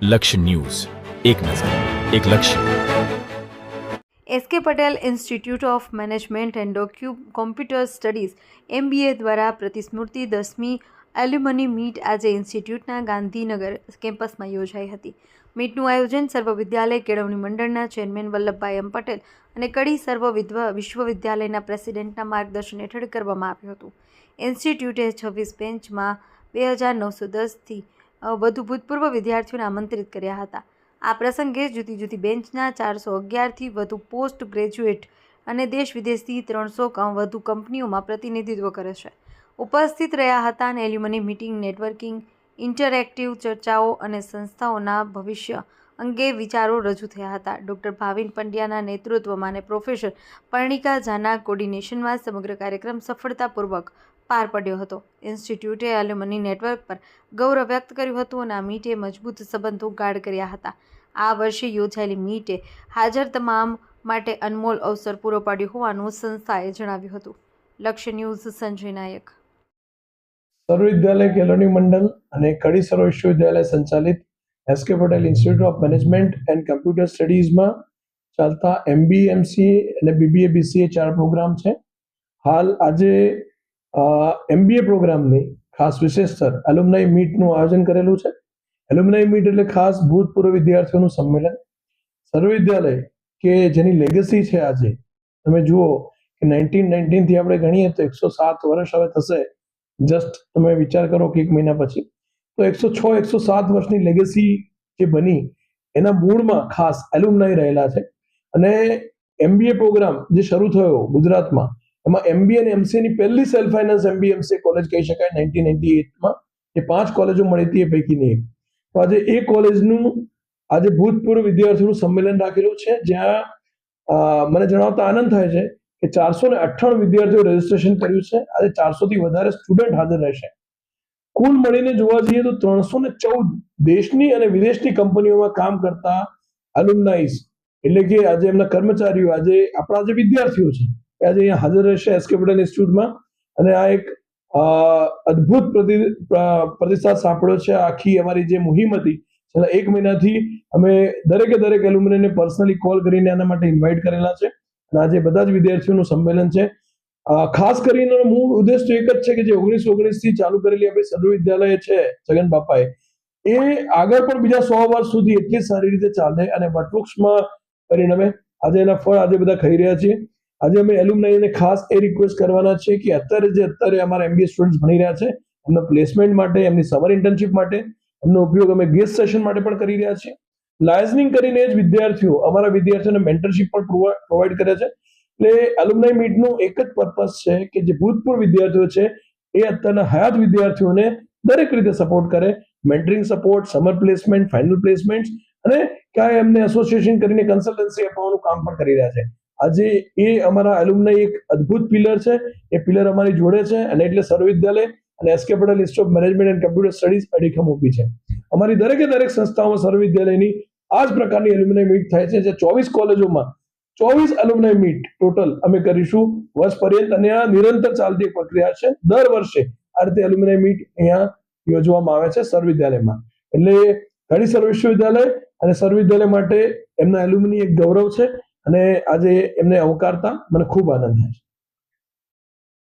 લક્ષ્ય ન્યૂઝ, એક નજર, એક લક્ષ્ય. SK Patel Institute of Management and computer studies MBA દ્વારા પ્રતિસ્મૃતિ 10મી એલ્યુમની મીટ આજે ઇન્સ્ટિટ્યૂટના ગાંધીનગર કેમ્પસમાં યોજાઈ હતી. મીટનું આયોજન સર્વ વિદ્યાલય કેળવણી મંડળના ચેરમેન વલ્લભભાઈ એમ પટેલ અને કડી સર્વ વિશ્વવિદ્યાલયના પ્રેસિડેન્ટના માર્ગદર્શન હેઠળ કરવામાં આવ્યું હતું. ઇન્સ્ટિટ્યૂટે 26 બેન્ચમાં 2910થી વધુ ભૂતપૂર્વ વિદ્યાર્થીઓને આમંત્રિત કર્યા હતા. આ પ્રસંગે જુદી જુદી બેન્ચના 411થી વધુ પોસ્ટ ગ્રેજ્યુએટ અને દેશ વિદેશથી 300 વધુ કંપનીઓમાં પ્રતિનિધિત્વ કરે છે ઉપસ્થિત રહ્યા હતા અને એલ્યુમની મીટિંગ, નેટવર્કિંગ, ઇન્ટરેક્ટિવ ચર્ચાઓ અને સંસ્થાઓના ભવિષ્ય અંગે વિચારો રજૂ થયા હતા. ડૉક્ટર ભાવિન પંડ્યાના નેતૃત્વમાં અને પ્રોફેસર પરણિકા ઝાના કોર્ડિનેશનમાં સમગ્ર કાર્યક્રમ સફળતાપૂર્વક પાર પડ્યો હતો. ઇન્સ્ટિટ્યૂટે એલ્યુમની નેટવર્ક પર ગૌરવ વ્યક્ત કર્યું હતું અને આ મીટે મજબૂત સંબંધો ગાઢ કર્યા હતા. આ વર્ષે યોજાયેલી મીટે હાજર તમામ માટે અનમોલ અવસર પૂરો પાડ્યો હોવાનું સંસ્થાએ જણાવ્યું હતું. લક્ષ્ય ન્યૂઝ, સંજય નાયક. સર્વ વિદ્યાલય કેળવણી મંડળ અને કડી સર્વ વિશ્વવિદ્યાલય સંચાલિત SK Patel Institute of Management and Computer સ્ટડીઝમાં ચાલતા MBA, MCA અને BBA, BCA 4 પ્રોગ્રામ છે. હાલ આજે MBA પ્રોગ્રામની ખાસ વિશેષતર એલ્યુમનાઈ મીટનું આયોજન કરેલું છે. એલ્યુમનાઈ મીટ એટલે ખાસ ભૂતપૂર્વ વિદ્યાર્થીઓનું સંમેલન. સર્વ વિદ્યાલય કે જેની લેગસી છે આજે તમે જુઓ કે 1919 થી આપણે ગણીએ તો 107 વર્ષ હવે થશે. જસ્ટ તમે વિચાર કરો કે એક મહિના પછી તો 107 વર્ષની લેગસી જે બની એના મૂળમાં ખાસ એલ્યુમનાઈ રહેલા છે. અને MBA પ્રોગ્રામ જે શરૂ થયો ગુજરાતમાં એમાં MBA અને MCA ની પહેલી self finance MBA MCA college કહી શકાય 1998માં. એ 5 કોલેજો મળી હતી એ પૈકીની એક. તો આજે એ કોલેજનું આજે ભૂતપૂર્વ વિદ્યાર્થીઓનું સંમેલન રાખેલું છે, જ્યાં મને જણાવતા આનંદ થાય છે કે 498 વિદ્યાર્થીઓ રજીસ્ટ્રેશન કર્યું છે. આજે 400 થી વધારે સ્ટુડન્ટ હાજર રહેશે. કુલ મળીને જોવા જઈએ તો 314 દેશની અને વિદેશની કંપનીઓમાં કામ કરતા એલ્યુમનાઈઝ એટલે કે આજે એમના કર્મચારીઓ, આજે આપણા જે વિદ્યાર્થીઓ છે એ આજે અહીંયા હાજર રહેશે એસકે પટેલ ઇન્સ્ટિટ્યૂટમાં. અને આ એક અદ્ભુત પ્રતિસાદ સાંપડ્યો છે. આખી અમારી જે મુહિમ હતી છેલ્લા 1 મહિનાથી અમે દરેક એલ્યુમનીને પર્સનલી કોલ કરીને આના માટે ઇન્વાઇટ કરેલા છે. અને આજે બધા જ વિદ્યાર્થીઓનું સંમેલન છે. ખાસ કરીને મૂળ ઉદ્દેશ તો એક જ છે કે જે 1919 થી ચાલુ કરેલી આપણી સર્વ વિદ્યાલય છે જગન બાપાએ, એ આગળ પણ બીજા 100 વર્ષ સુધી એટલી સારી રીતે ચાલે અને વટવૃક્ષમાં પરિણમે. આજે એના ફળ આજે બધા ખાઈ રહ્યા છીએ. આજે અમે એલ્યુમનાઈને ખાસ એ રિક્વેસ્ટ કરવાના છે કે અત્યારે અમારા MBA સ્ટુડન્ટ્સ ભણી રહ્યા છે એમના પ્લેસમેન્ટ માટે, એમની સમર ઇન્ટર્નશિપ માટે એમનો ઉપયોગ અમે ગેસ્ટ સેશન માટે પણ કરી રહ્યા છીએ. લાયઝનિંગ કરીને જ વિદ્યાર્થીઓ અમારા વિદ્યાર્થીઓને મેન્ટરશિપ પણ પ્રોવાઈડ કરે છે. એટલે એલ્યુમનાઈ મીટનું એક જ પર્પસ છે કે જે ભૂતપૂર્વ વિદ્યાર્થીઓ છે એ અત્યારના હયાત વિદ્યાર્થીઓને દરેક રીતે સપોર્ટ કરે. Mentoring support, summer placement, final placement અને ક્યાંય એમને એસોસિએશન કરીને કન્સલ્ટન્સી આપવાનું કામ પણ કરી રહ્યા છે. આજે એ અમારા એલ્યુમનાઈ એક અદ્ભુત પિલર છે. એ પિલર અમારી જોડે છે અને એટલે સર્વ વિદ્યાલય અને SK Patel Institute of Management and Computer Studies અડીખમ ઊભી છે. અમારી દરેક સંસ્થાઓમાં સર્વ વિદ્યાલયની આ જ પ્રકારની એલ્યુમનાઈ મીટ થાય છે. જે 24 કોલેજોમાં 24 એલ્યુમનાઈ મીટ ટોટલ અમે કરીશું વર્ષ પર્યંત. અને આ નિરંતર ચાલતી પ્રક્રિયા છે. દર વર્ષે આ રીતે એલ્યુમનાઈ મીટ અહીંયા યોજવામાં આવે છે સર્વ વિદ્યાલયમાં. એટલે ઘણી સર્વ વિશ્વવિદ્યાલય અને સર્વ વિદ્યાલય માટે એમના એલ્યુમની એક ગૌરવ છે અને આજે એમને આવકારતા મને ખૂબ આનંદ થાય છે.